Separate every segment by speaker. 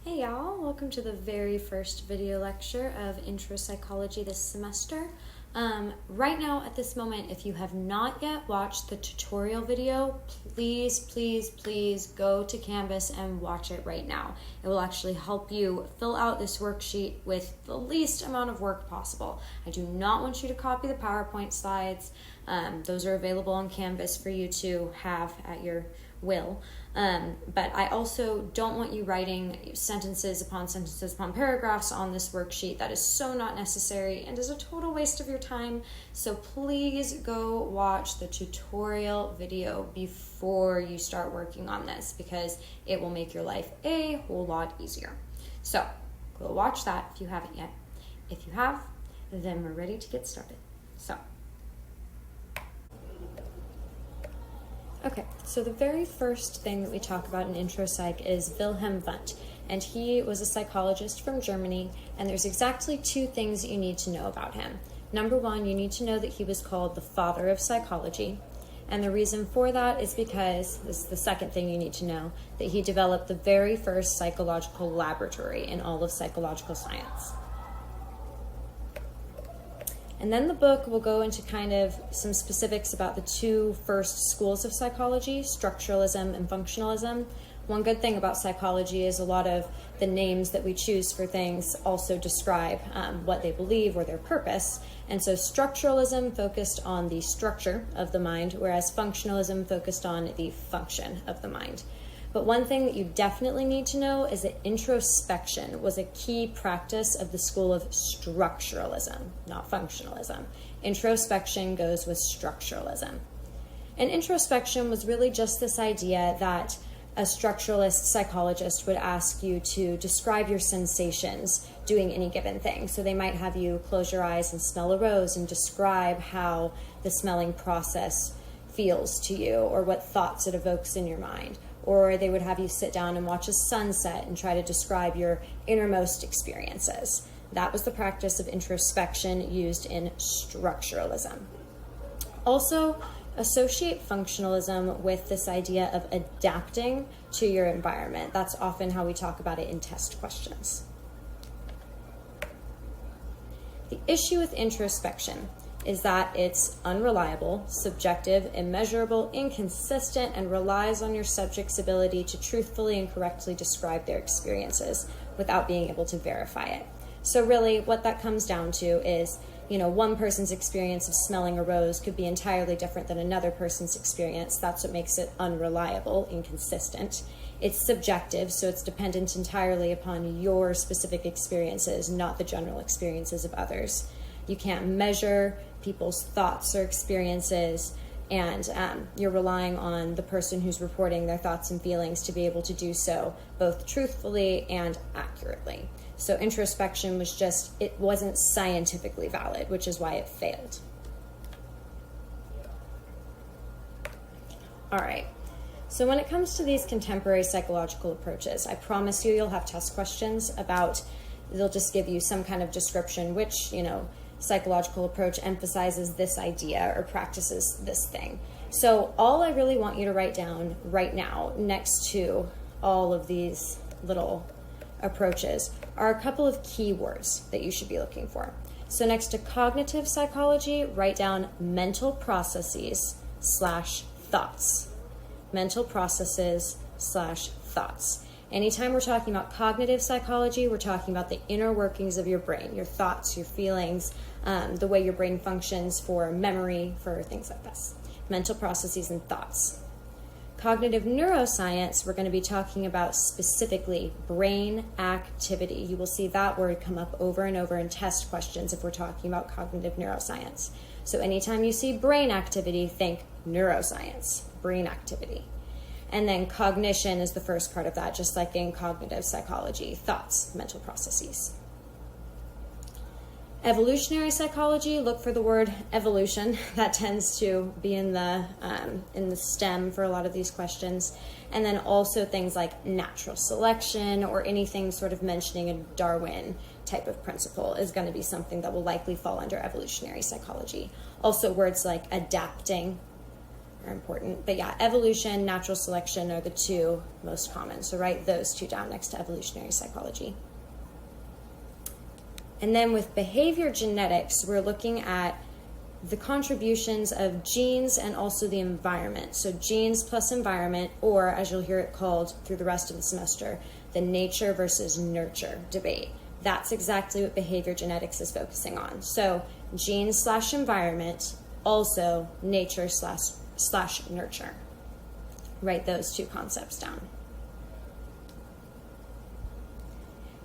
Speaker 1: Hey y'all, welcome to the very first video lecture of Intro Psychology this semester. Right now at this moment, if you have not yet watched the tutorial video, please go to Canvas and watch it right now. It will actually help you fill out this worksheet with the least amount of work possible. I do not want you to copy the PowerPoint slides. Those are available on Canvas for you to have at your will. But I also don't want you writing sentences upon paragraphs on this worksheet. That is so not necessary and is a total waste of your time. So please go watch the tutorial video before you start working on this because it will make your life a whole lot easier. So go watch that if you haven't yet. If you have, then we're ready to get started. Okay, so the very first thing that we talk about in Intro Psych is Wilhelm Wundt, and he was a psychologist from Germany, and there's exactly two things that you need to know about him. Number one, you need to know that he was called the father of psychology, and the reason for that is because, this is the second thing you need to know, that he developed the very first psychological laboratory in all of psychological science. And then the book will go into kind of some specifics about the two first schools of psychology, structuralism and functionalism. One good thing about psychology is a lot of the names that we choose for things also describe what they believe or their purpose. And so structuralism focused on the structure of the mind, whereas functionalism focused on the function of the mind. But one thing that you definitely need to know is that introspection was a key practice of the school of structuralism, not functionalism. Introspection goes with structuralism. And introspection was really just this idea that a structuralist psychologist would ask you to describe your sensations doing any given thing. So they might have you close your eyes and smell a rose and describe how the smelling process feels to you or what thoughts it evokes in your mind. Or they would have you sit down and watch a sunset and try to describe your innermost experiences. That was the practice of introspection used in structuralism. Also, associate functionalism with this idea of adapting to your environment. That's often how we talk about it in test questions. The issue with introspection is that it's unreliable, subjective, immeasurable, inconsistent, and relies on your subject's ability to truthfully and correctly describe their experiences without being able to verify it. So really what that comes down to is, one person's experience of smelling a rose could be entirely different than another person's experience. That's what makes it unreliable, inconsistent. It's subjective, so it's dependent entirely upon your specific experiences, not the general experiences of others. You can't measure people's thoughts or experiences, and you're relying on the person who's reporting their thoughts and feelings to be able to do so both truthfully and accurately. So introspection it wasn't scientifically valid, which is why it failed. All right. So when it comes to these contemporary psychological approaches, I promise you'll have test questions they'll just give you some kind of description, which, psychological approach emphasizes this idea or practices this thing. So all I really want you to write down right now next to all of these little approaches are a couple of keywords that you should be looking for. So next to cognitive psychology, write down mental processes / thoughts. Mental processes / thoughts. Anytime we're talking about cognitive psychology, we're talking about the inner workings of your brain, your thoughts, your feelings, the way your brain functions for memory, for things like this. Mental processes and thoughts. Cognitive neuroscience, we're going to be talking about specifically brain activity. You will see that word come up over and over in test questions if we're talking about cognitive neuroscience. So anytime you see brain activity, think neuroscience, brain activity. And then cognition is the first part of that, just like in cognitive psychology, thoughts, mental processes. Evolutionary psychology, look for the word evolution. That tends to be in the stem for a lot of these questions. And then also things like natural selection or anything sort of mentioning a Darwin type of principle is going to be something that will likely fall under evolutionary psychology. Also words like adapting are important. But yeah, evolution, natural selection are the two most common. So write those two down next to evolutionary psychology. And then with behavior genetics, we're looking at the contributions of genes and also the environment. So genes plus environment, or as you'll hear it called through the rest of the semester, the nature versus nurture debate. That's exactly what behavior genetics is focusing on. So genes slash environment, also nature slash nurture. Write those two concepts down.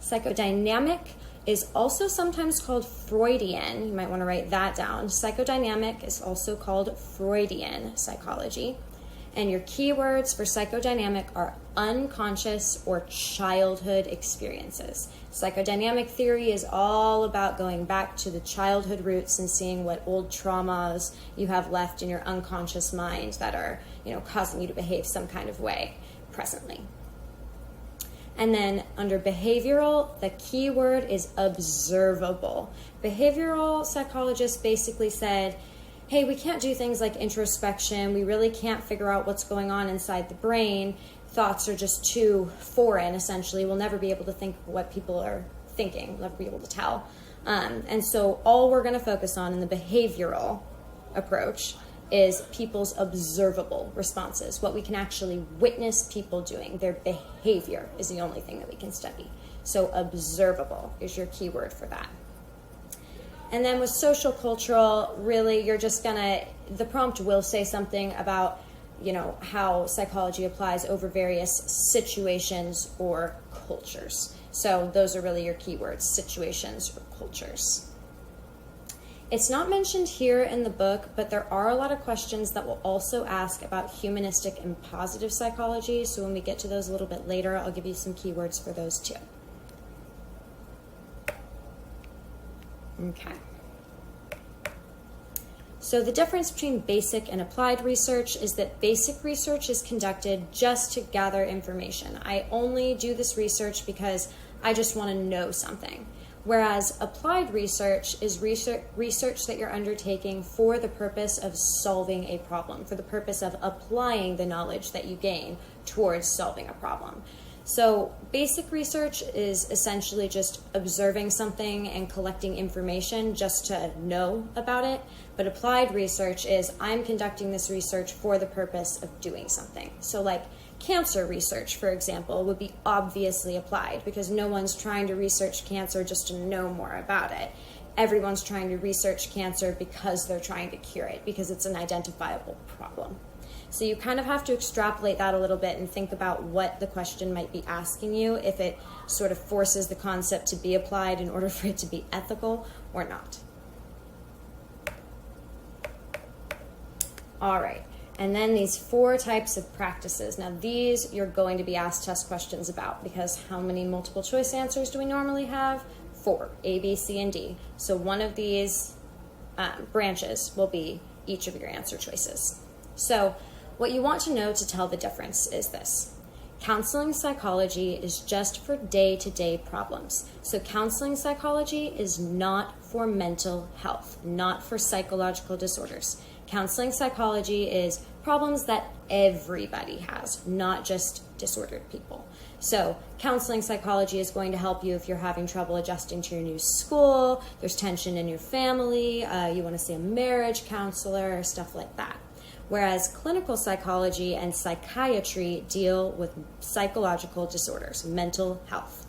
Speaker 1: Psychodynamic is also sometimes called Freudian. You might want to write that down. Psychodynamic is also called Freudian psychology. And your keywords for psychodynamic are unconscious or childhood experiences. Psychodynamic theory is all about going back to the childhood roots and seeing what old traumas you have left in your unconscious mind that are, causing you to behave some kind of way presently. And then under behavioral, the key word is observable. Behavioral psychologists basically said, hey, we can't do things like introspection. We really can't figure out what's going on inside the brain. Thoughts are just too foreign, essentially. We'll never be able to think what people are thinking. We'll never be able to tell. And so all we're going to focus on in the behavioral approach is people's observable responses, what we can actually witness people doing. Their behavior is the only thing that we can study. So observable is your keyword for that. And then with social cultural, really you're just the prompt will say something about, how psychology applies over various situations or cultures. So those are really your keywords, situations or cultures. It's not mentioned here in the book, but there are a lot of questions that will also ask about humanistic and positive psychology. So when we get to those a little bit later, I'll give you some keywords for those too. Okay. So the difference between basic and applied research is that basic research is conducted just to gather information. I only do this research because I just want to know something. Whereas applied research is research that you're undertaking for the purpose of solving a problem, for the purpose of applying the knowledge that you gain towards solving a problem. So basic research is essentially just observing something and collecting information just to know about it. But applied research is I'm conducting this research for the purpose of doing something. So like cancer research, for example, would be obviously applied because no one's trying to research cancer just to know more about it. Everyone's trying to research cancer because they're trying to cure it, because it's an identifiable problem. So you kind of have to extrapolate that a little bit and think about what the question might be asking you, if it sort of forces the concept to be applied in order for it to be ethical or not. All right. And then these 4 types of practices. Now these you're going to be asked test questions about because how many multiple choice answers do we normally have? 4, A, B, C, and D. So one of these branches will be each of your answer choices. So what you want to know to tell the difference is this. Counseling psychology is just for day-to-day problems. So counseling psychology is not for mental health, not for psychological disorders. Counseling psychology is problems that everybody has, not just disordered people. So counseling psychology is going to help you if you're having trouble adjusting to your new school, there's tension in your family, you want to see a marriage counselor, stuff like that. Whereas clinical psychology and psychiatry deal with psychological disorders, mental health.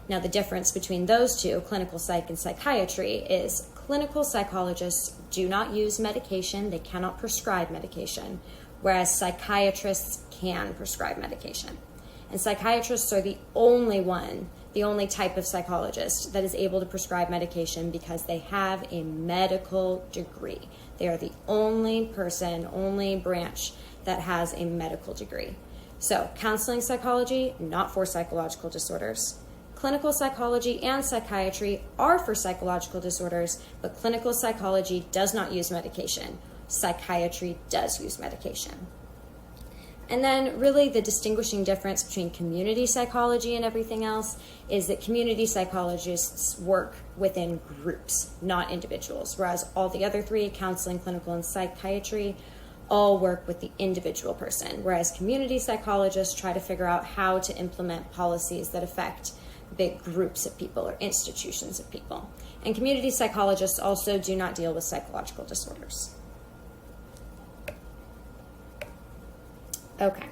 Speaker 1: Now the difference between those two, clinical psych and psychiatry, is clinical psychologists do not use medication, they cannot prescribe medication, whereas psychiatrists can prescribe medication. And psychiatrists are the only type of psychologist that is able to prescribe medication because they have a medical degree. They are the only branch that has a medical degree. So counseling psychology, not for psychological disorders. Clinical psychology and psychiatry are for psychological disorders, but clinical psychology does not use medication. Psychiatry does use medication. And then really the distinguishing difference between community psychology and everything else is that community psychologists work within groups, not individuals, whereas all the other 3, counseling, clinical, and psychiatry, all work with the individual person, whereas community psychologists try to figure out how to implement policies that affect big groups of people or institutions of people. And community psychologists also do not deal with psychological disorders. Okay.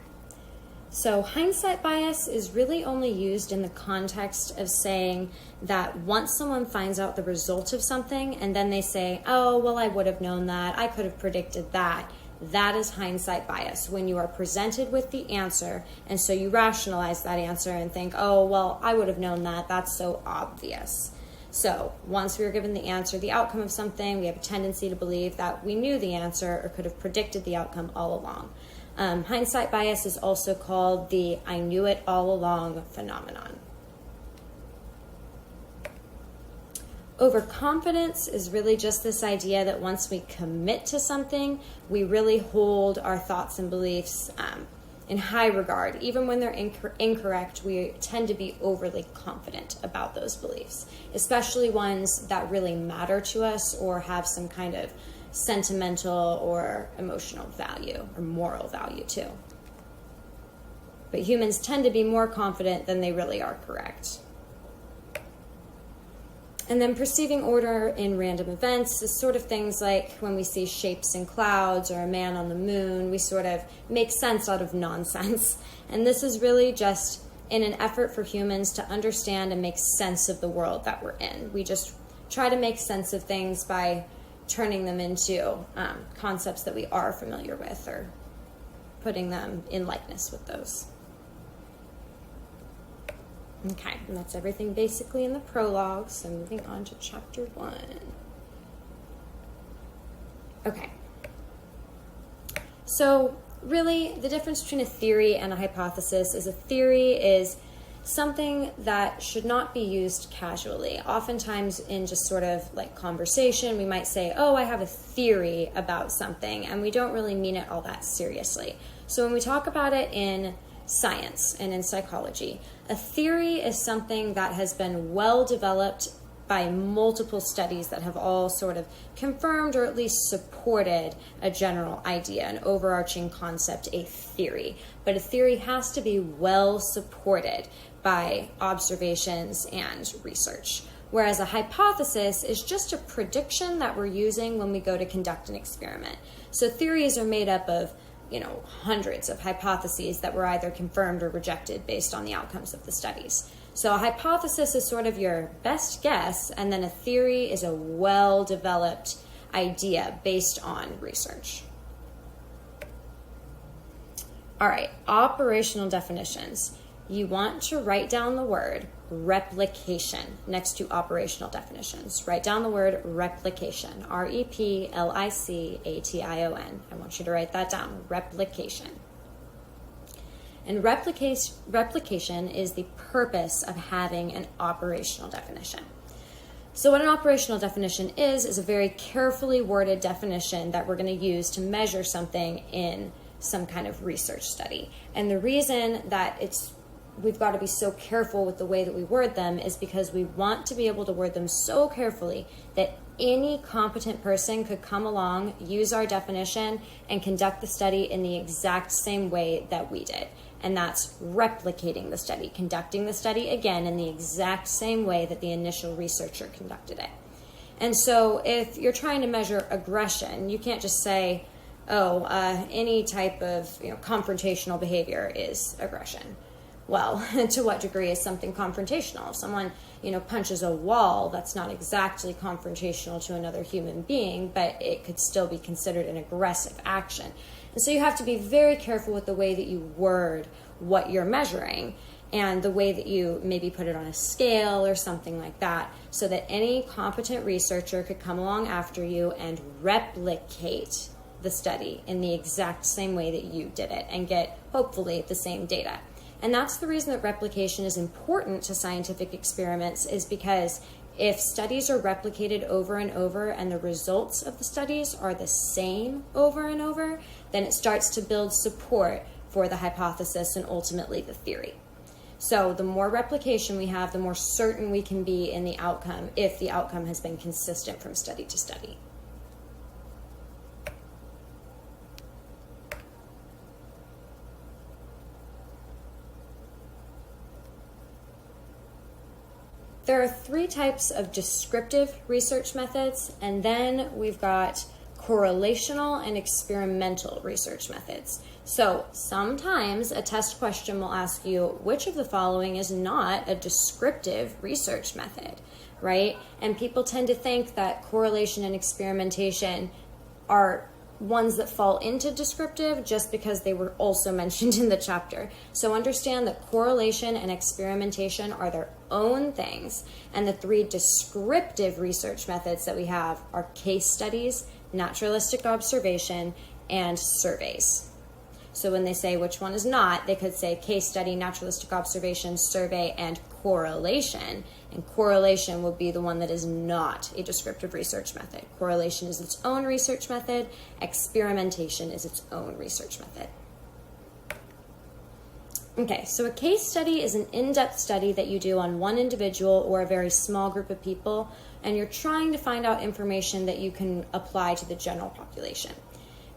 Speaker 1: So hindsight bias is really only used in the context of saying that once someone finds out the result of something and then they say, oh, well, I would have known that, I could have predicted that. That is hindsight bias, when you are presented with the answer and so you rationalize that answer and think, oh, well, I would have known that, that's so obvious. So once we are given the answer, the outcome of something, we have a tendency to believe that we knew the answer or could have predicted the outcome all along. Hindsight bias is also called the I knew it all along phenomenon. Overconfidence is really just this idea that once we commit to something, we really hold our thoughts and beliefs in high regard. Even when they're incorrect, we tend to be overly confident about those beliefs, especially ones that really matter to us or have some kind of sentimental or emotional value or moral value too. But humans tend to be more confident than they really are correct. And then perceiving order in random events is sort of things like when we see shapes in clouds or a man on the moon, we sort of make sense out of nonsense. And this is really just in an effort for humans to understand and make sense of the world that we're in. We just try to make sense of things by turning them into concepts that we are familiar with or putting them in likeness with those. Okay, and that's everything basically in the prologue, so moving on to chapter 1. Okay. So really, the difference between a theory and a hypothesis is a theory is something that should not be used casually. Oftentimes in just sort of like conversation, we might say, oh, I have a theory about something, and we don't really mean it all that seriously. So when we talk about it in science and in psychology, a theory is something that has been well developed by multiple studies that have all sort of confirmed or at least supported a general idea, an overarching concept, a theory. But a theory has to be well supported by observations and research. Whereas a hypothesis is just a prediction that we're using when we go to conduct an experiment. So theories are made up of hundreds of hypotheses that were either confirmed or rejected based on the outcomes of the studies. So a hypothesis is sort of your best guess, and then a theory is a well-developed idea based on research. All right, operational definitions. You want to write down the word replication next to operational definitions. Write down the word replication, replication. I want you to write that down, replication. And replication is the purpose of having an operational definition. So what an operational definition is a very carefully worded definition that we're going to use to measure something in some kind of research study. And the reason that we've got to be so careful with the way that we word them is because we want to be able to word them so carefully that any competent person could come along, use our definition, and conduct the study in the exact same way that we did. And that's replicating the study, conducting the study again in the exact same way that the initial researcher conducted it. And so if you're trying to measure aggression, you can't just say, any type of confrontational behavior is aggression. Well, to what degree is something confrontational? If someone, punches a wall, that's not exactly confrontational to another human being, but it could still be considered an aggressive action. And so you have to be very careful with the way that you word what you're measuring and the way that you maybe put it on a scale or something like that, so that any competent researcher could come along after you and replicate the study in the exact same way that you did it and get, hopefully, the same data. And that's the reason that replication is important to scientific experiments, is because if studies are replicated over and over and the results of the studies are the same over and over, then it starts to build support for the hypothesis and ultimately the theory. So the more replication we have, the more certain we can be in the outcome if the outcome has been consistent from study to study. There are 3 types of descriptive research methods, and then we've got correlational and experimental research methods. So sometimes a test question will ask you, which of the following is not a descriptive research method, right? And people tend to think that correlation and experimentation are ones that fall into descriptive just because they were also mentioned in the chapter. So understand that correlation and experimentation are their own things, and the 3 descriptive research methods that we have are case studies, naturalistic observation, and surveys. So when they say which one is not, they could say case study, naturalistic observation, survey, and correlation. And correlation would be the one that is not a descriptive research method. Correlation is its own research method. Experimentation is its own research method. Okay, so a case study is an in-depth study that you do on one individual or a very small group of people, and you're trying to find out information that you can apply to the general population.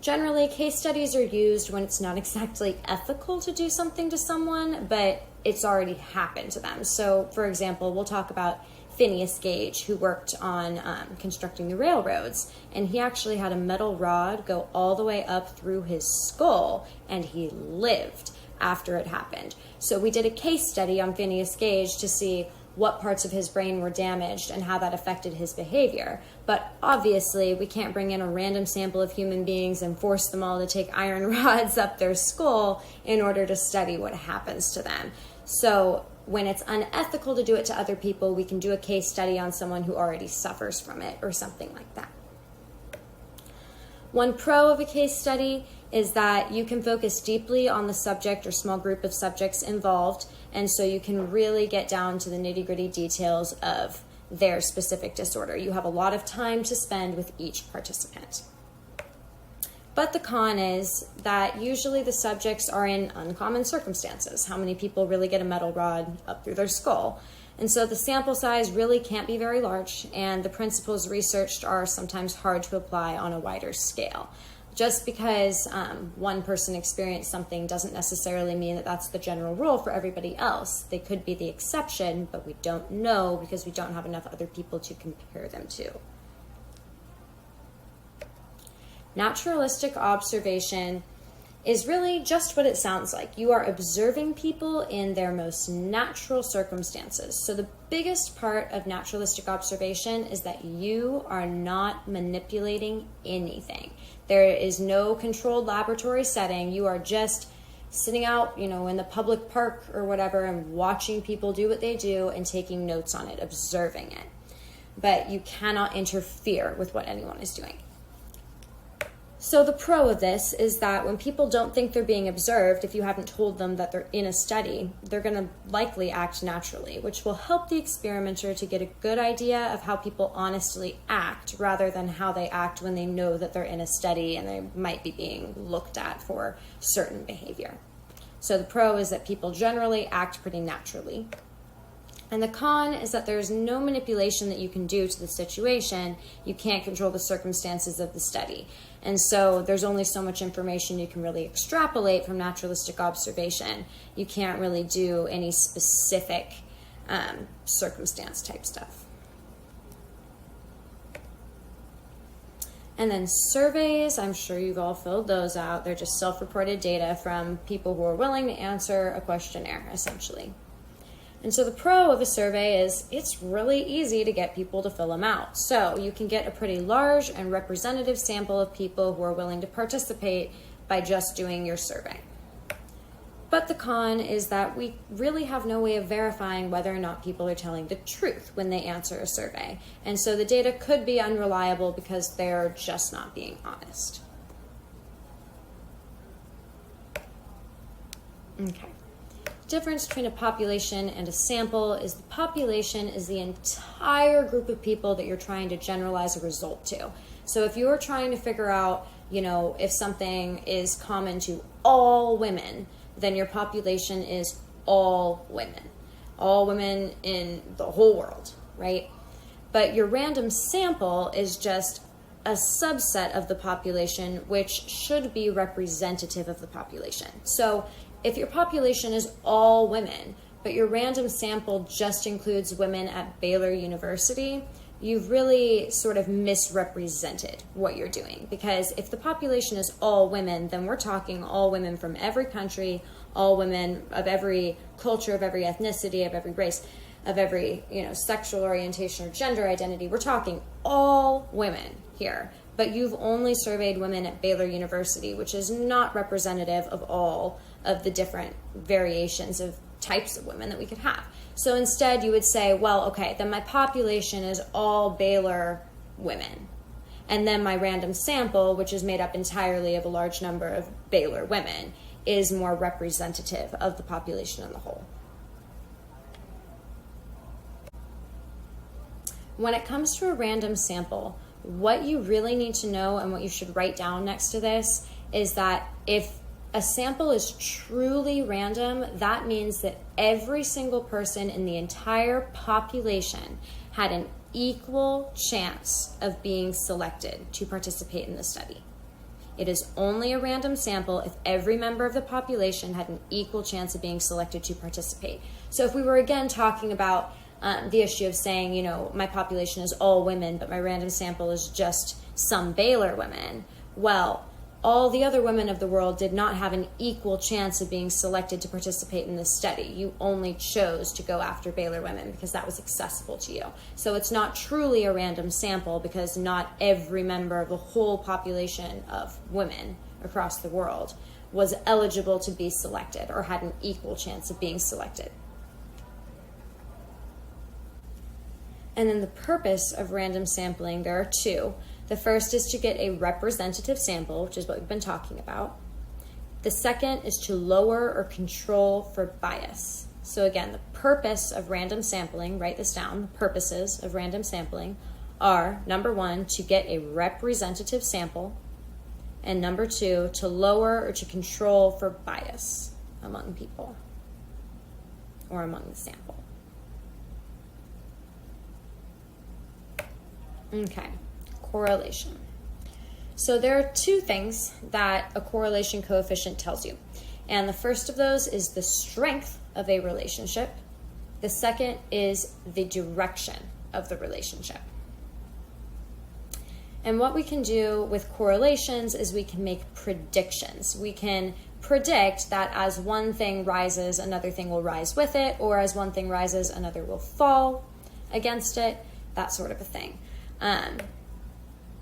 Speaker 1: Generally, case studies are used when it's not exactly ethical to do something to someone, but it's already happened to them. So, for example, we'll talk about Phineas Gage, who worked on constructing the railroads, and he actually had a metal rod go all the way up through his skull, and he lived after it happened. So we did a case study on Phineas Gage to see what parts of his brain were damaged and how that affected his behavior. But obviously, we can't bring in a random sample of human beings and force them all to take iron rods up their skull in order to study what happens to them. So when it's unethical to do it to other people, we can do a case study on someone who already suffers from it or something like that. One pro of a case study is that you can focus deeply on the subject or small group of subjects involved, and so you can really get down to the nitty-gritty details of their specific disorder. You have a lot of time to spend with each participant. But the con is that usually the subjects are in uncommon circumstances. How many people really get a metal rod up through their skull? And so the sample size really can't be very large, and the principles researched are sometimes hard to apply on a wider scale. Just because one person experienced something doesn't necessarily mean that that's the general rule for everybody else. They could be the exception, but we don't know because we don't have enough other people to compare them to. Naturalistic observation is really just what it sounds like. You are observing people in their most natural circumstances. So the biggest part of naturalistic observation is that you are not manipulating anything. There is no controlled laboratory setting. You are just sitting out, in the public park or whatever and watching people do what they do and taking notes on it, observing it. But you cannot interfere with what anyone is doing. So the pro of this is that when people don't think they're being observed, if you haven't told them that they're in a study, they're going to likely act naturally, which will help the experimenter to get a good idea of how people honestly act rather than how they act when they know that they're in a study and they might be being looked at for certain behavior. So the pro is that people generally act pretty naturally. And the con is that there's no manipulation that you can do to the situation. You can't control the circumstances of the study. And so there's only so much information you can really extrapolate from naturalistic observation. You can't really do any specific circumstance type stuff. And then surveys, I'm sure you've all filled those out. They're just self-reported data from people who are willing to answer a questionnaire, essentially. And so the pro of a survey is it's really easy to get people to fill them out. So you can get a pretty large and representative sample of people who are willing to participate by just doing your survey. But the con is that we really have no way of verifying whether or not people are telling the truth when they answer a survey. And so the data could be unreliable because they're just not being honest. Okay. Difference between a population and a sample is the population is the entire group of people that you're trying to generalize a result to. So if you're trying to figure out, if something is common to all women, then your population is all women in the whole world, right? But your random sample is just a subset of the population, which should be representative of the population. So if your population is all women, but your random sample just includes women at Baylor University, you've really sort of misrepresented what you're doing. Because if the population is all women, then we're talking all women from every country, all women of every culture, of every ethnicity, of every race, of every, sexual orientation or gender identity. We're talking all women here. But you've only surveyed women at Baylor University, which is not representative of all of the different variations of types of women that we could have. So instead you would say, well, okay, then my population is all Baylor women. And then my random sample, which is made up entirely of a large number of Baylor women, is more representative of the population on the whole. When it comes to a random sample, what you really need to know and what you should write down next to this is that if a sample is truly random, that means that every single person in the entire population had an equal chance of being selected to participate in the study. It is only a random sample if every member of the population had an equal chance of being selected to participate. So if we were again talking about the issue of saying, my population is all women, but my random sample is just some Baylor women, well, all the other women of the world did not have an equal chance of being selected to participate in this study. You only chose to go after Baylor women because that was accessible to you. So it's not truly a random sample because not every member of the whole population of women across the world was eligible to be selected or had an equal chance of being selected. And then the purpose of random sampling, there are two. The first is to get a representative sample, which is what we've been talking about. The second is to lower or control for bias. So again, the purpose of random sampling, write this down, the purposes of random sampling are, number one, to get a representative sample, and number two, to lower or to control for bias among people or among the sample. Okay, correlation. So there are two things that a correlation coefficient tells you. And the first of those is the strength of a relationship. The second is the direction of the relationship. And what we can do with correlations is we can make predictions. We can predict that as one thing rises, another thing will rise with it, or as one thing rises, another will fall against it, that sort of a thing.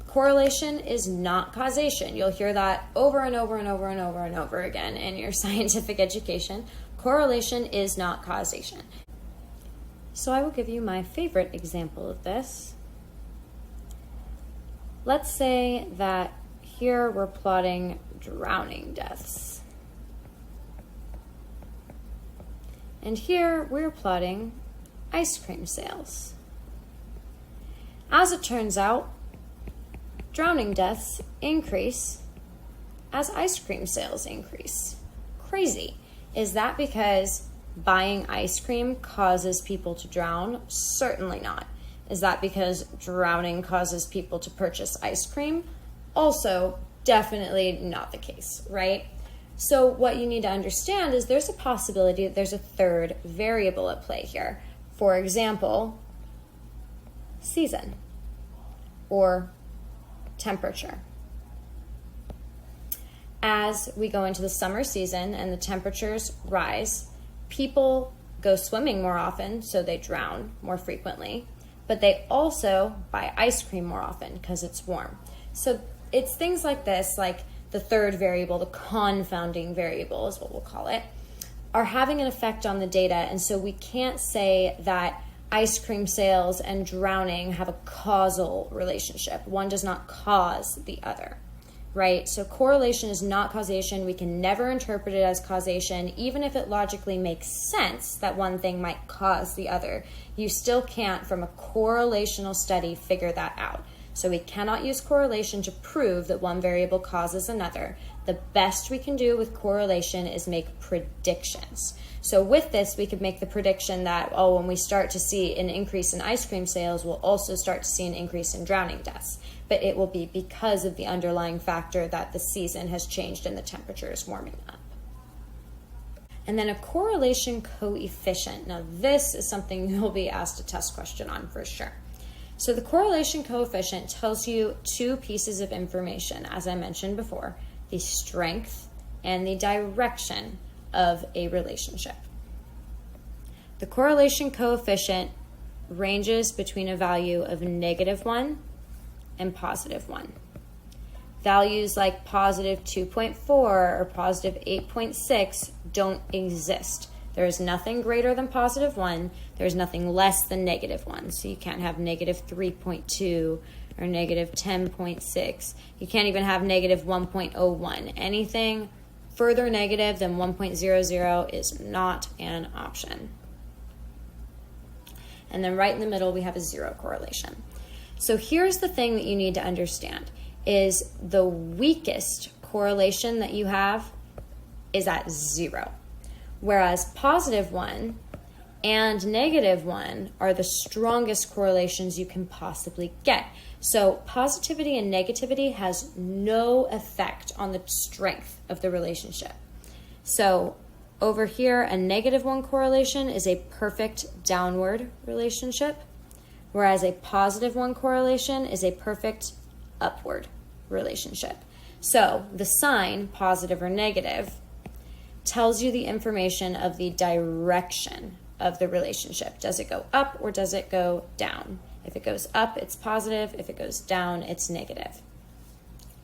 Speaker 1: Correlation is not causation. You'll hear that over and over and over and over and over again in your scientific education. Correlation is not causation. So I will give you my favorite example of this. Let's say that here we're plotting drowning deaths. And here we're plotting ice cream sales. As it turns out, drowning deaths increase as ice cream sales increase. Crazy. Is that because buying ice cream causes people to drown? Certainly not. Is that because drowning causes people to purchase ice cream? Also, definitely not the case, right? So what you need to understand is there's a possibility that there's a third variable at play here. For example, season or temperature. As we go into the summer season and the temperatures rise, people go swimming more often, so they drown more frequently, but they also buy ice cream more often because it's warm. So it's things like this, like the third variable, the confounding variable is what we'll call it, are having an effect on the data. And so we can't say that ice cream sales and drowning have a causal relationship. One does not cause the other, right? So correlation is not causation. We can never interpret it as causation, even if it logically makes sense that one thing might cause the other. You still can't, from a correlational study, figure that out. So we cannot use correlation to prove that one variable causes another. The best we can do with correlation is make predictions. So with this, we could make the prediction that, when we start to see an increase in ice cream sales, we'll also start to see an increase in drowning deaths. But it will be because of the underlying factor that the season has changed and the temperature is warming up. and then a correlation coefficient. Now this is something you'll be asked a test question on for sure. So the correlation coefficient tells you two pieces of information, as I mentioned before, the strength and the direction of a relationship. The correlation coefficient ranges between a value of -1 and +1. Values like +2.4 or +8.6 don't exist. There is nothing greater than +1. There's nothing less than -1. So you can't have -3.2 or -10.6. You can't even have -1.01. Anything further negative than 1.00 is not an option. And then right in the middle, we have a 0 correlation. So here's the thing that you need to understand is the weakest correlation that you have is at 0. Whereas +1 and -1 are the strongest correlations you can possibly get. So positivity and negativity has no effect on the strength of the relationship. So over here, a -1 correlation is a perfect downward relationship, whereas a +1 correlation is a perfect upward relationship. So the sign, positive or negative, tells you the information of the direction of the relationship. Does it go up or does it go down? If it goes up, it's positive. If it goes down, it's negative.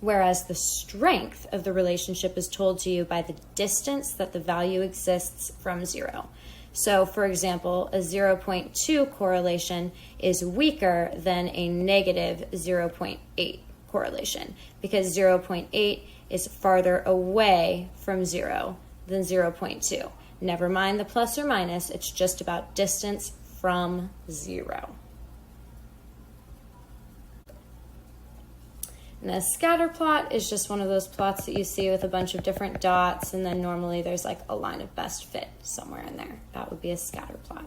Speaker 1: Whereas the strength of the relationship is told to you by the distance that the value exists from 0. So, for example, a 0.2 correlation is weaker than a -0.8 correlation because 0.8 is farther away from 0 than 0.2. Never mind the plus or minus, it's just about distance from 0. And a scatter plot is just one of those plots that you see with a bunch of different dots, and then normally there's like a line of best fit somewhere in there. That would be a scatter plot.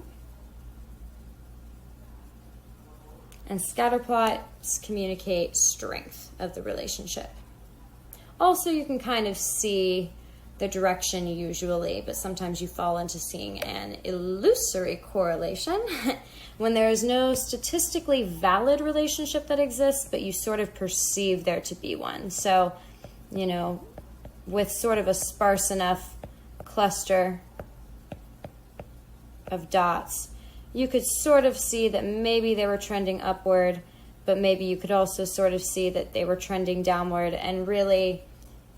Speaker 1: And scatter plots communicate strength of the relationship. Also, you can kind of see the direction usually, but sometimes you fall into seeing an illusory correlation when there is no statistically valid relationship that exists, but you sort of perceive there to be one. So, you know, with sort of a sparse enough cluster of dots, you could sort of see that maybe they were trending upward, but maybe you could also sort of see that they were trending downward, and really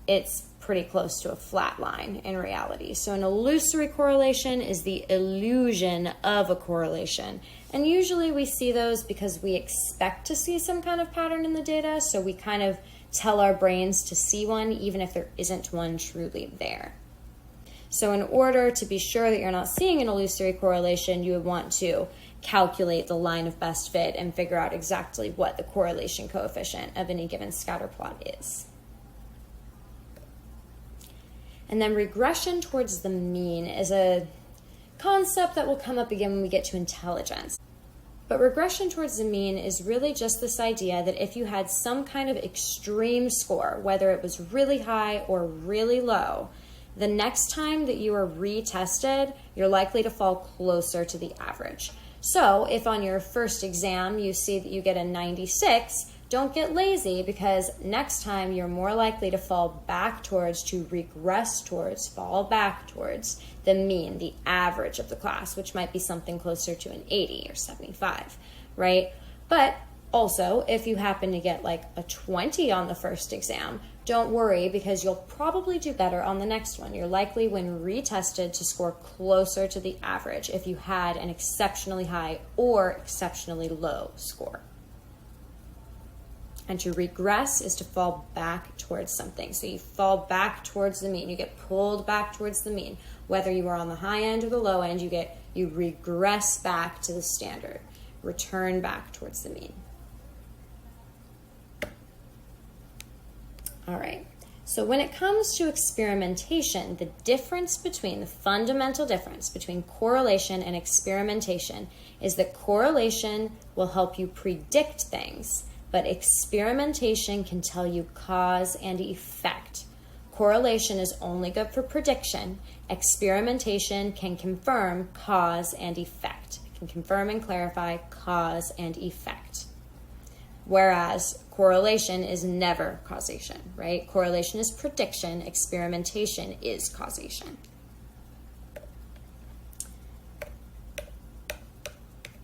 Speaker 1: it's pretty close to a flat line in reality. So an illusory correlation is the illusion of a correlation. And usually we see those because we expect to see some kind of pattern in the data, so we kind of tell our brains to see one even if there isn't one truly there. So in order to be sure that you're not seeing an illusory correlation, you would want to calculate the line of best fit and figure out exactly what the correlation coefficient of any given scatter plot is. And then regression towards the mean is a concept that will come up again when we get to intelligence. But regression towards the mean is really just this idea that if you had some kind of extreme score, whether it was really high or really low, the next time that you are retested, you're likely to fall closer to the average. So if on your first exam you see that you get a 96, don't get lazy, because next time you're more likely to fall back towards, fall back towards the mean, the average of the class, which might be something closer to an 80 or 75, right? But also, if you happen to get like a 20 on the first exam, don't worry, because you'll probably do better on the next one. You're likely, when retested, to score closer to the average if you had an exceptionally high or exceptionally low score. And to regress is to fall back towards something. So you fall back towards the mean. You get pulled back towards the mean. Whether you are on the high end or the low end, you regress back to the standard. Return back towards the mean. All right. So when it comes to experimentation, the fundamental difference between correlation and experimentation is that correlation will help you predict things, but experimentation can tell you cause and effect. Correlation is only good for prediction. Experimentation can confirm cause and effect. It can confirm and clarify cause and effect. Whereas correlation is never causation, right? Correlation is prediction. Experimentation is causation.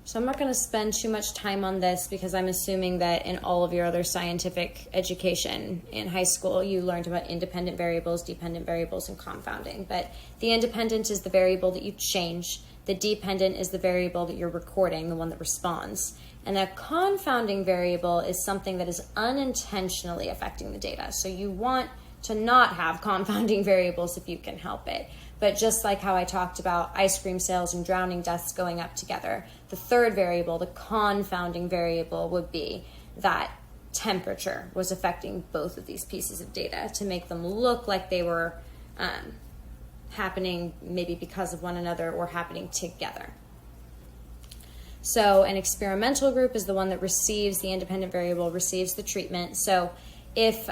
Speaker 1: So I'm not going to spend too much time on this because I'm assuming that in all of your other scientific education in high school, you learned about independent variables, dependent variables, and confounding. But the independent is the variable that you change. The dependent is the variable that you're recording, the one that responds. And a confounding variable is something that is unintentionally affecting the data. So you want to not have confounding variables if you can help it. But just like how I talked about ice cream sales and drowning deaths going up together, the third variable, the confounding variable, would be that temperature was affecting both of these pieces of data to make them look like they were happening maybe because of one another or happening together. So an experimental group is the one that receives the independent variable, receives the treatment. So if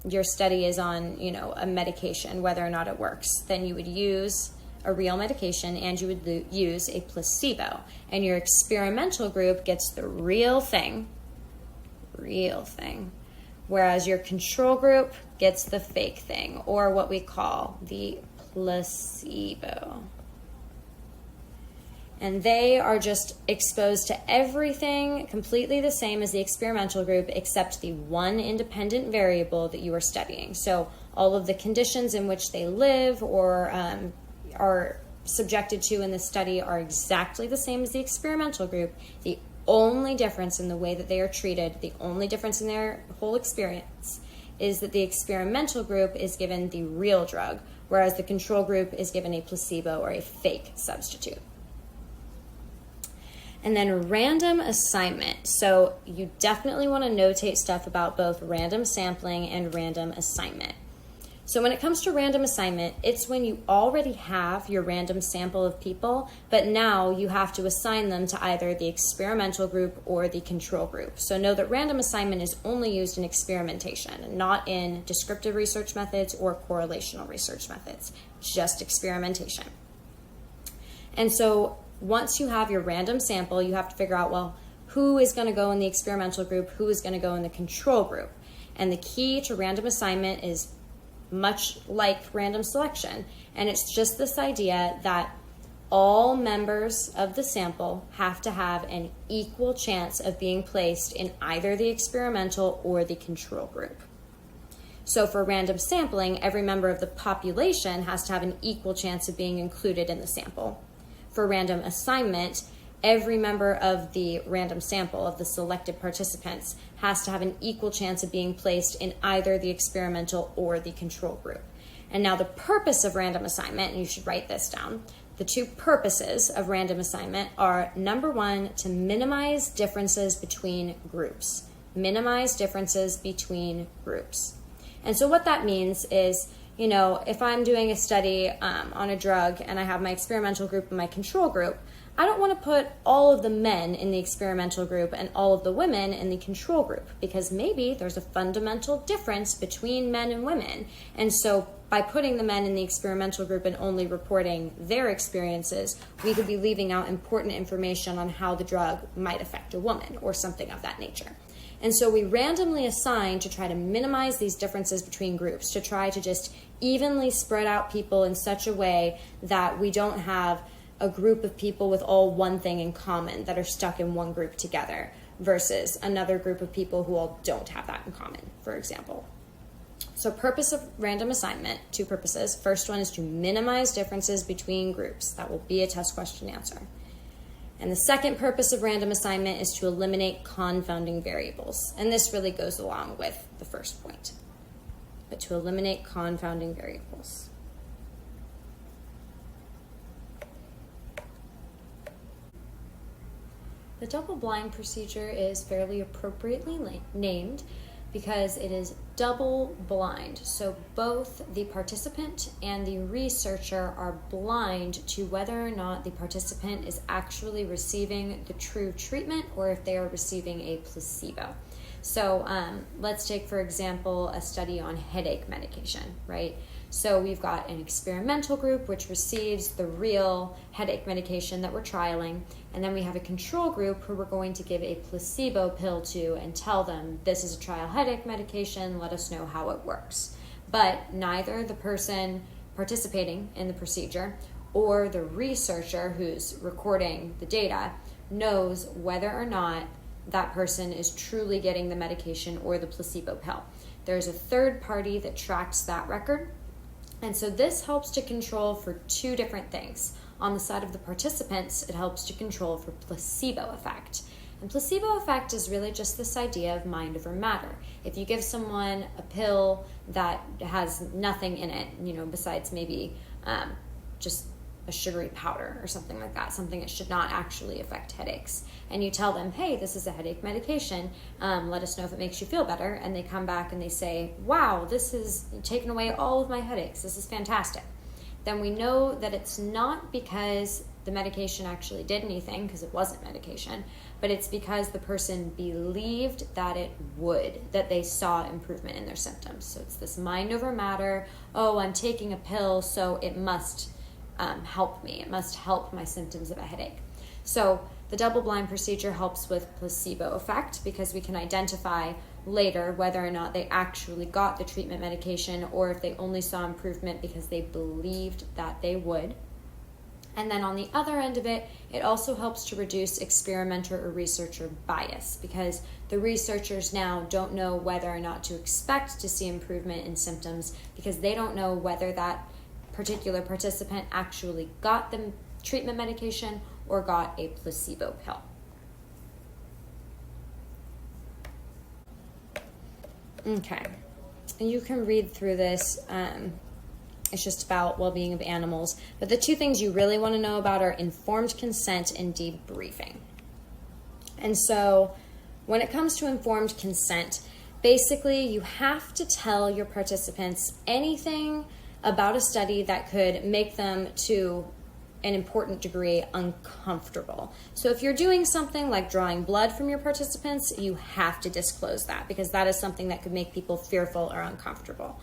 Speaker 1: your study is on, a medication, whether or not it works, then you would use a real medication and you would use a placebo. And your experimental group gets the real thing, whereas your control group gets the fake thing, or what we call the placebo. And they are just exposed to everything completely the same as the experimental group, except the one independent variable that you are studying. So all of the conditions in which they live or are subjected to in the study are exactly the same as the experimental group. The only difference in the way that they are treated, the only difference in their whole experience, is that the experimental group is given the real drug, whereas the control group is given a placebo or a fake substitute. And then random assignment. So you definitely want to notate stuff about both random sampling and random assignment. So when it comes to random assignment, it's when you already have your random sample of people, but now you have to assign them to either the experimental group or the control group. So know that random assignment is only used in experimentation, not in descriptive research methods or correlational research methods, just experimentation. And so once you have your random sample, you have to figure out, well, who is going to go in the experimental group, who is going to go in the control group. And the key to random assignment is much like random selection. And it's just this idea that all members of the sample have to have an equal chance of being placed in either the experimental or the control group. So for random sampling, every member of the population has to have an equal chance of being included in the sample. For random assignment, every member of the random sample of the selected participants has to have an equal chance of being placed in either the experimental or the control group. And now the purpose of random assignment, and you should write this down, the two purposes of random assignment are, number one, to minimize differences between groups. Minimize differences between groups. And so what that means is, if I'm doing a study on a drug and I have my experimental group and my control group, I don't want to put all of the men in the experimental group and all of the women in the control group, because maybe there's a fundamental difference between men and women. And so by putting the men in the experimental group and only reporting their experiences, we could be leaving out important information on how the drug might affect a woman or something of that nature. And so we randomly assign to try to minimize these differences between groups, to try to just evenly spread out people in such a way that we don't have a group of people with all one thing in common that are stuck in one group together versus another group of people who all don't have that in common, for example. So purpose of random assignment, two purposes. First one is to minimize differences between groups. That will be a test question answer. And the second purpose of random assignment is to eliminate confounding variables. And this really goes along with the first point, but to eliminate confounding variables. The double-blind procedure is fairly appropriately named because it is double-blind. So both the participant and the researcher are blind to whether or not the participant is actually receiving the true treatment or if they are receiving a placebo. So let's take, for example, a study on headache medication, right? So we've got an experimental group which receives the real headache medication that we're trialing, and then we have a control group who we're going to give a placebo pill to and tell them, this is a trial headache medication, let us know how it works. But neither the person participating in the procedure or the researcher who's recording the data knows whether or not that person is truly getting the medication or the placebo pill. There's a third party that tracks that record. And so this helps to control for two different things. On the side of the participants, it helps to control for placebo effect. And placebo effect is really just this idea of mind over matter. If you give someone a pill that has nothing in it, besides maybe just a sugary powder or something like that, something that should not actually affect headaches, and you tell them, hey, this is a headache medication, let us know if it makes you feel better, and they come back and they say, wow, this has taken away all of my headaches, this is fantastic, then we know that it's not because the medication actually did anything, because it wasn't medication, but it's because the person believed that it would, that they saw improvement in their symptoms. So it's this mind over matter, oh, I'm taking a pill, so it must help me. It must help my symptoms of a headache. So the double-blind procedure helps with placebo effect because we can identify later whether or not they actually got the treatment medication or if they only saw improvement because they believed that they would. And then on the other end of it, it also helps to reduce experimenter or researcher bias because the researchers now don't know whether or not to expect to see improvement in symptoms because they don't know whether that particular participant actually got the treatment medication or got a placebo pill. Okay, and you can read through this. It's just about well-being of animals. But the two things you really want to know about are informed consent and debriefing. And so when it comes to informed consent, basically you have to tell your participants anything about a study that could make them to an important degree uncomfortable. So if you're doing something like drawing blood from your participants, you have to disclose that because that is something that could make people fearful or uncomfortable.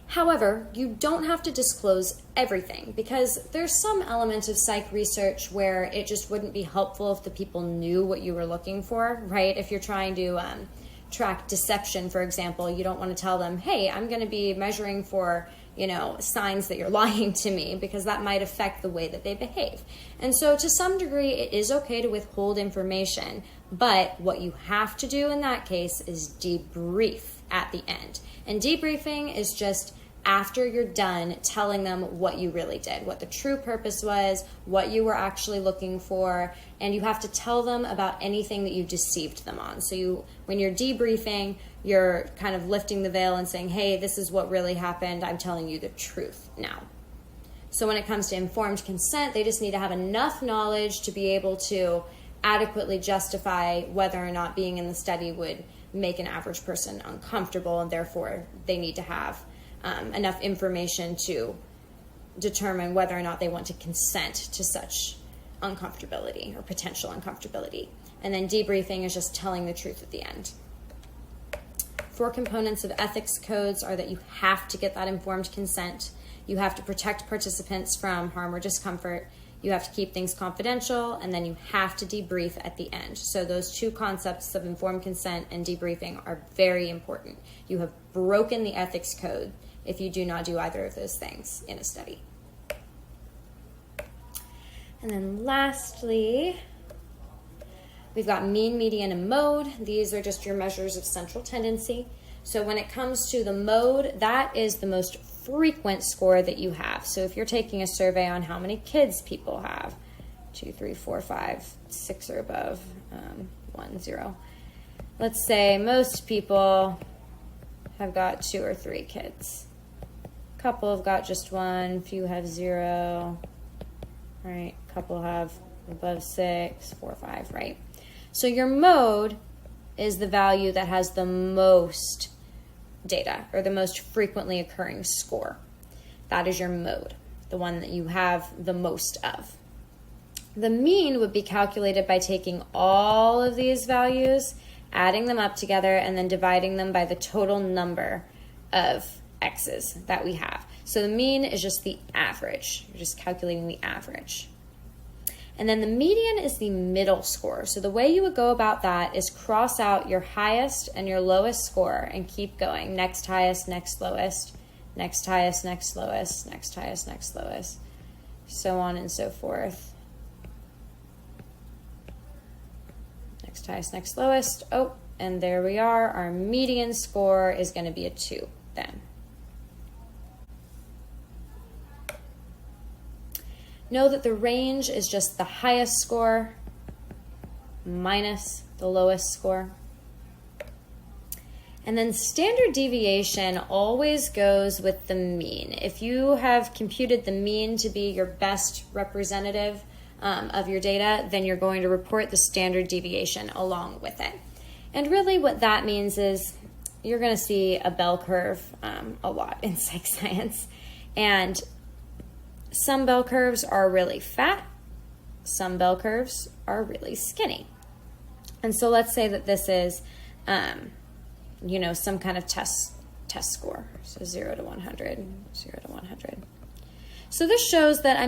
Speaker 1: However, you don't have to disclose everything because there's some elements of psych research where it just wouldn't be helpful if the people knew what you were looking for, right? If you're trying to track deception, for example, you don't want to tell them, hey, I'm going to be measuring for signs that you're lying to me because that might affect the way that they behave. And so to some degree, it is okay to withhold information, but what you have to do in that case is debrief at the end. And debriefing is just after you're done telling them what you really did, what the true purpose was, what you were actually looking for, and you have to tell them about anything that you deceived them on. So when you're debriefing, you're kind of lifting the veil and saying, hey, this is what really happened. I'm telling you the truth now. So when it comes to informed consent, they just need to have enough knowledge to be able to adequately justify whether or not being in the study would make an average person uncomfortable, and therefore they need to have enough information to determine whether or not they want to consent to such uncomfortability or potential uncomfortability. And then debriefing is just telling the truth at the end. 4 components of ethics codes are that you have to get that informed consent, you have to protect participants from harm or discomfort, you have to keep things confidential, and then you have to debrief at the end. So those 2 concepts of informed consent and debriefing are very important. You have broken the ethics code if you do not do either of those things in a study. And then lastly, we've got mean, median, and mode. These are just your measures of central tendency. So when it comes to the mode, that is the most frequent score that you have. So if you're taking a survey on how many kids people have, 2, 3, 4, 5, 6 or above, 1, 0. Let's say most people have got 2 or 3 kids. A couple have got just 1, few have 0, right? A couple have above 6, 4, 5, right? So your mode is the value that has the most data or the most frequently occurring score. That is your mode, the one that you have the most of. The mean would be calculated by taking all of these values adding them up together, and then dividing them by the total number of x's that we have. So the mean is just the average. You're just calculating the average. And then the median is the middle score. So the way you would go about that is cross out your highest and your lowest score and keep going. Next highest, next lowest, next highest, next lowest, next highest, next lowest, so on and so forth. Next highest, next lowest. Oh, and there we are. Our median score is going to be a 2 then. Know that the range is just the highest score minus the lowest score. And then standard deviation always goes with the mean. If you have computed the mean to be your best representative of your data, then you're going to report the standard deviation along with it. And really what that means is you're going to see a bell curve a lot in psych science. And some bell curves are really fat, some bell curves are really skinny. And so let's say that this is, some kind of test score. So 0 to 100, 0 to 100. So this shows that,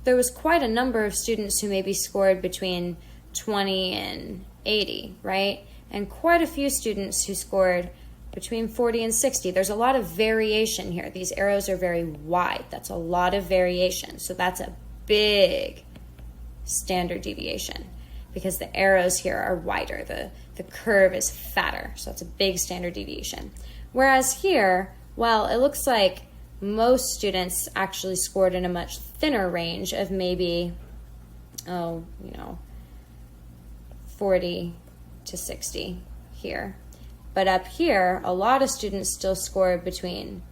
Speaker 1: there was quite a number of students who maybe scored between 20 and 80, right? And quite a few students who scored between 40 and 60. There's a lot of variation here. These arrows are very wide. That's a lot of variation. So that's a big standard deviation because the arrows here are wider. The curve is fatter. So that's a big standard deviation. Whereas here, well, it looks like most students actually scored in a much thinner range of maybe, 40 to 60 here. But up here, a lot of students still scored between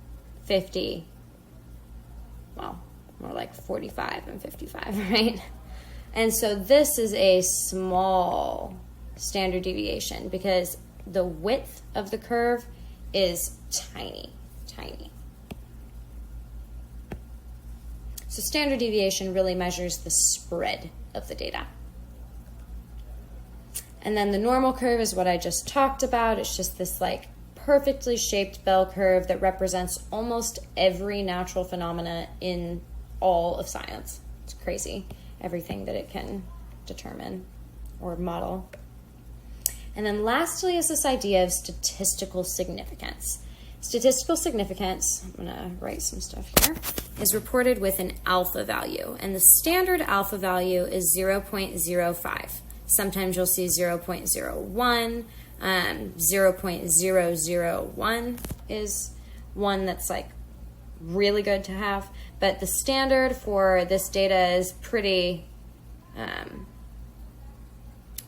Speaker 1: 50, well, more like 45 and 55, right? And so this is a small standard deviation because the width of the curve is tiny, tiny. So standard deviation really measures the spread of the data. And then the normal curve is what I just talked about. It's just this like perfectly shaped bell curve that represents almost every natural phenomena in all of science. It's crazy, everything that it can determine or model. And then lastly is this idea of statistical significance. Statistical significance, I'm going to write some stuff here, is reported with an alpha value. And the standard alpha value is 0.05. Sometimes you'll see 0.01, 0.001 is one that's like really good to have. But the standard for this data is pretty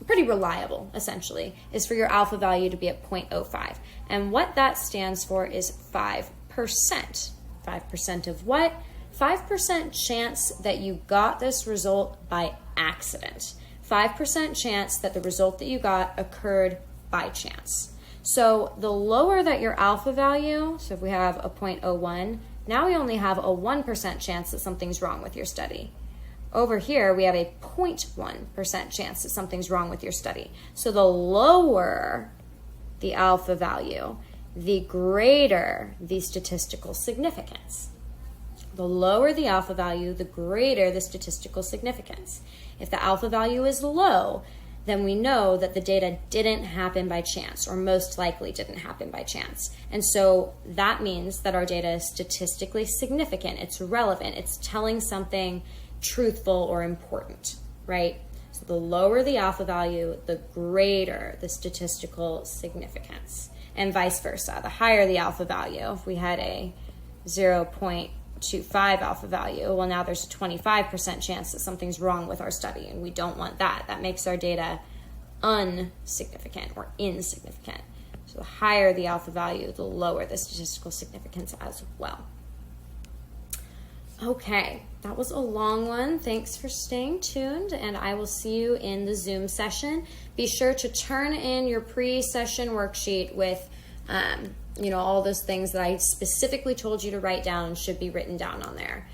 Speaker 1: reliable, essentially, is for your alpha value to be at 0.05. And what that stands for is 5%. 5% of what? 5% chance that you got this result by accident. 5% chance that the result that you got occurred by chance. So the lower that your alpha value, so if we have a 0.01, now we only have a 1% chance that something's wrong with your study. Over here, we have a 0.1% chance that something's wrong with your study. So the lower the alpha value, the greater the statistical significance. The lower the alpha value, the greater the statistical significance. If the alpha value is low, then we know that the data didn't happen by chance, or most likely didn't happen by chance. And so that means that our data is statistically significant. It's relevant. It's telling something truthful or important, right? So the lower the alpha value, the greater the statistical significance, and vice versa. The higher the alpha value, if we had a 0.25 alpha value, well, now there's a 25% chance that something's wrong with our study, and we don't want that. That makes our data unsignificant or insignificant. So the higher the alpha value, the lower the statistical significance as well. Okay, that was a long one. Thanks for staying tuned, and I will see you in the Zoom session. Be sure to turn in your pre-session worksheet with all those things that I specifically told you to write down should be written down on there.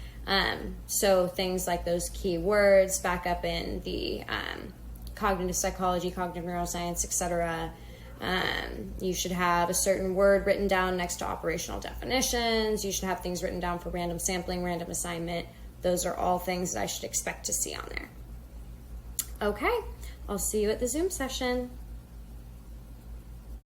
Speaker 1: So things like those key words back up in the cognitive psychology, cognitive neuroscience, etc. You should have a certain word written down next to operational definitions. You should have things written down for random sampling, random assignment. Those are all things that I should expect to see on there. Okay, I'll see you at the Zoom session.